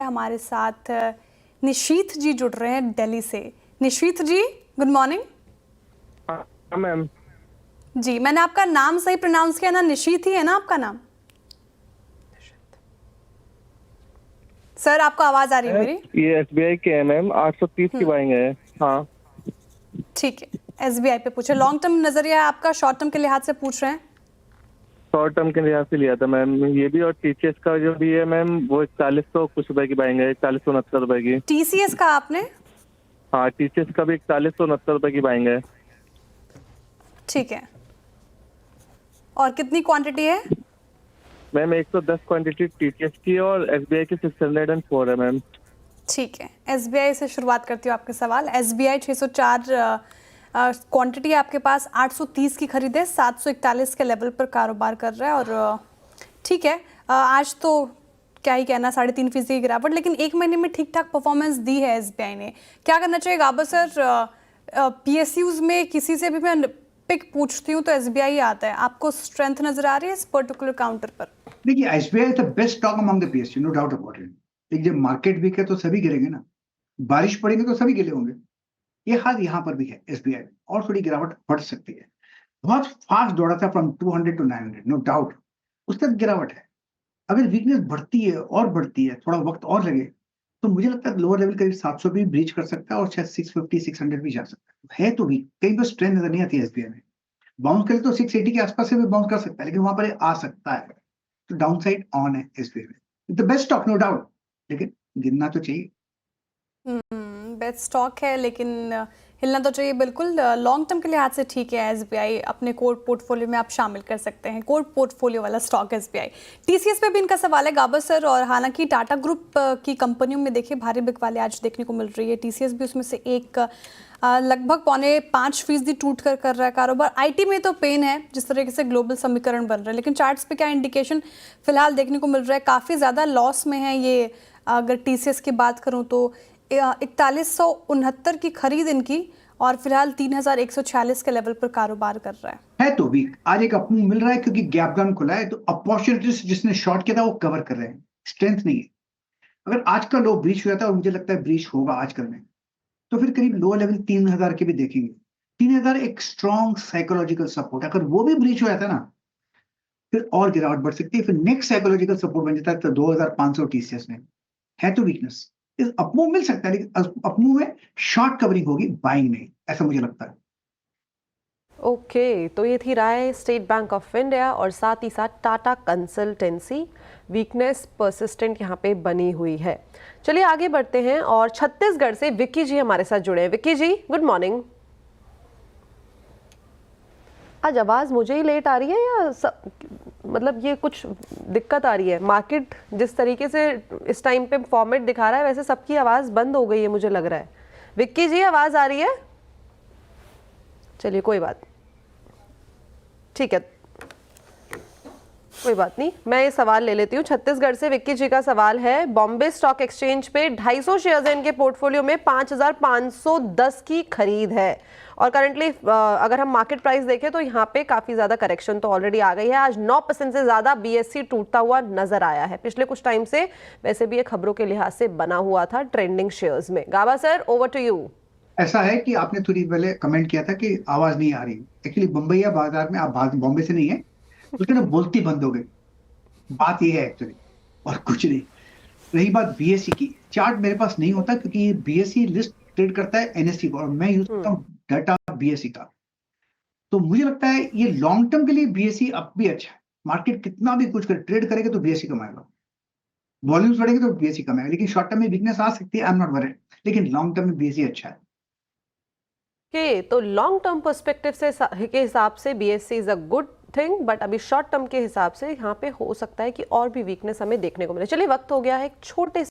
हमारे साथ निशीथ जी जुड़ रहे हैं दिल्ली से। निशीथ जी, गुड मॉर्निंग। हाँ मैम। जी, मैंने आपका नाम सही प्रोनाउंस किया ना? निशीथ ही है ना आपका नाम? सर, आपको आवाज आ रही है मेरी? ये SBI के है मैम, 830 की बाइंग है। हाँ ठीक है, SBI पे पूछे। लॉन्ग टर्म नजरिया है आपका, शॉर्ट टर्म के लिहाज से पूछ रहे हैं? शॉर्ट टर्म के लिहाज से लिया था मैम ये भी, और TCS का जो भी है मैम वो 4100 कुछ रुपए की बाइंग है, 4169 रुपए की। TCS का आपने? हाँ, TCS का भी 4169 रुपए की बाइंग है। ठीक है, और कितनी क्वांटिटी है? मैम 110 क्वांटिटी TCS की और SBI की 604 है मैम। ठीक है, SBI से शुरुआत करती हूँ आपके सवाल। SBI 604 क्वांटिटी आपके पास, 830 की खरीद है, 741 के लेवल पर कारोबार कर रहा है। और ठीक है, आज तो क्या ही कहना, 3.5% की गिरावट, लेकिन एक महीने में ठीक ठाक परफॉर्मेंस दी है SBI ने। क्या करना चाहिए गाबर सर? PSUs में किसी से भी मैं पिक पूछती हूँ तो SBI आता है। आपको स्ट्रेंथ नजर आ रही है इस पर्टिकुलर काउंटर पर? देखिए, SBI is the best stock among the PSU, no doubt about it. लेकिन जब मार्केट वीक है तो सभी गिरेंगे ना, बारिश पड़ेगी तो सभी गिले होंगे। ये हाल यहाँ पर भी है SBI, और थोड़ी गिरावट बढ़ सकती है। बहुत फास्ट दौड़ा था फ्रॉम 200 to 900, नो डाउट उस तक गिरावट है। अगर वीकनेस बढ़ती है और बढ़ती है, थोड़ा वक्त और लगे, तो मुझे लगता है लोअर लेवल करीब 700 भी ब्रीच कर सकता है और शायद 650 600 भी जा सकता है तो वीक, कहीं पर स्ट्रेंथ नजर नहीं आती है SBI में। बाउंस करे तो 680 के आसपास से भी बाउंस कर सकता है, लेकिन वहां पर ये आ सकता है। तो डाउन साइड ऑन है SBI में, the best stock no doubt, लेकिन गिरना तो चाहिए। बेस्ट स्टॉक है लेकिन हिलना तो चाहिए बिल्कुल। लॉन्ग टर्म के लिहाज से ठीक है SBI, अपने कोर पोर्टफोलियो में आप शामिल कर सकते हैं, कोर पोर्टफोलियो वाला स्टॉक SBI। TCS पे भी इनका सवाल है गाबर सर, और हालांकि टाटा ग्रुप की कंपनियों में देखिए भारी बिकवाली आज देखने को मिल रही है। TCS भी उसमें से एक, लगभग 4.5% टूट कर रहा है कारोबार। IT में तो पेन है जिस तरीके से ग्लोबल समीकरण बन रहा है, लेकिन चार्ट्स पे क्या इंडिकेशन फिलहाल देखने को मिल रहा है? काफ़ी ज़्यादा लॉस में है ये। अगर TCS की बात करूँ तो 4169 की खरीद इनकी, और फिलहाल 3146 के लेवल पर कारोबार कर रहा है तो वीक। आज एक अपमूव मिल रहा है क्योंकि गैप डाउन खुला है, तो अपॉर्चुनिटीज जिसने शॉर्ट किया था वो कवर कर रहे हैं, स्ट्रेंथ नहीं है। अगर आज का लो ब्रीच हुआ था, और मुझे लगता है ब्रीच होगा आजकल में, तो फिर करीब लो लेवल 3000 के भी देखेंगे। 3000 एक स्ट्रॉन्ग साइकोलॉजिकल सपोर्ट, अगर वो भी ब्रीच हो जाता है ना, फिर और गिरावट बढ़ सकती है। फिर नेक्स्ट साइकोलॉजिकल सपोर्ट बन जाता है तो 2500 TCS में है तो वीकनेस। इस अपमूव मिल सकता है, लेकिन अपमूव में शॉर्ट कवरिंग होगी, बाइंग नहीं, ऐसा मुझे लगता है। ओके, तो ये थी राय स्टेट बैंक ऑफ इंडिया और साथ ही साथ टाटा कंसल्टेंसी। वीकनेस परसिस्टेंट यहाँ पे बनी हुई है। चलिए आगे बढ़ते हैं और छत्तीसगढ़ से विक्की जी हमारे साथ जुड़े हैं। विक्की जी, गुड मॉर्निंग। आज आवाज़ मुझे ही लेट आ रही है या मतलब ये कुछ दिक्कत आ रही है? मार्केट जिस तरीके से इस टाइम पे फॉर्मेट दिखा रहा है, वैसे सबकी आवाज़ बंद हो गई है मुझे लग रहा है। विक्की जी, आवाज़ आ रही है? चलिए कोई बात, ठीक है, कोई बात नहीं, मैं ये सवाल ले लेती हूँ। छत्तीसगढ़ से विक्की जी का सवाल है, बॉम्बे स्टॉक एक्सचेंज पे 250 शेयर्स हैं इनके पोर्टफोलियो में, 5510 की खरीद है और करंटली अगर हम मार्केट प्राइस देखें तो यहाँ पे काफ़ी ज़्यादा करेक्शन तो ऑलरेडी आ गई है। आज 9% से ज़्यादा BSE टूटता हुआ नजर आया है। पिछले कुछ टाइम से वैसे भी ये खबरों के लिहाज से बना हुआ था ट्रेंडिंग शेयर्स में। गाबा सर, ओवर टू यू। ऐसा है कि आपने थोड़ी पहले कमेंट किया था कि आवाज नहीं आ रही। एक्चुअली बम्बईया बाजार में, आप बॉम्बे से नहीं है, उसके ना बोलती बंद हो गई। बात ये है एक्चुअली, और कुछ नहीं। रही बात BSE की, चार्ट मेरे पास नहीं होता क्योंकि BSE लिस्ट ट्रेड करता है NSE को, और मैं यूज करता हूँ डाटा BSE का। तो मुझे लगता है ये लॉन्ग टर्म के लिए BSE अब भी अच्छा है। मार्केट कितना भी कुछ कर ट्रेड करेगा तो BSE कमाएगा, वॉल्यूम्स बढ़ेंगे तो BSE कमाएगा, लेकिन शॉर्ट टर्म में वीकनेस आ सकती है, आई एम नॉट वरीड, लेकिन लॉन्ग टर्म में BSE अच्छा है। तो लॉन्ग टर्म पर्सपेक्टिव से के हिसाब से BSE is a good thing, but अभी शॉर्ट टर्म के हिसाब से यहाँ पे हो सकता है कि और भी वीकनेस हमें देखने को मिले। चलिए वक्त हो गया है एक छोटे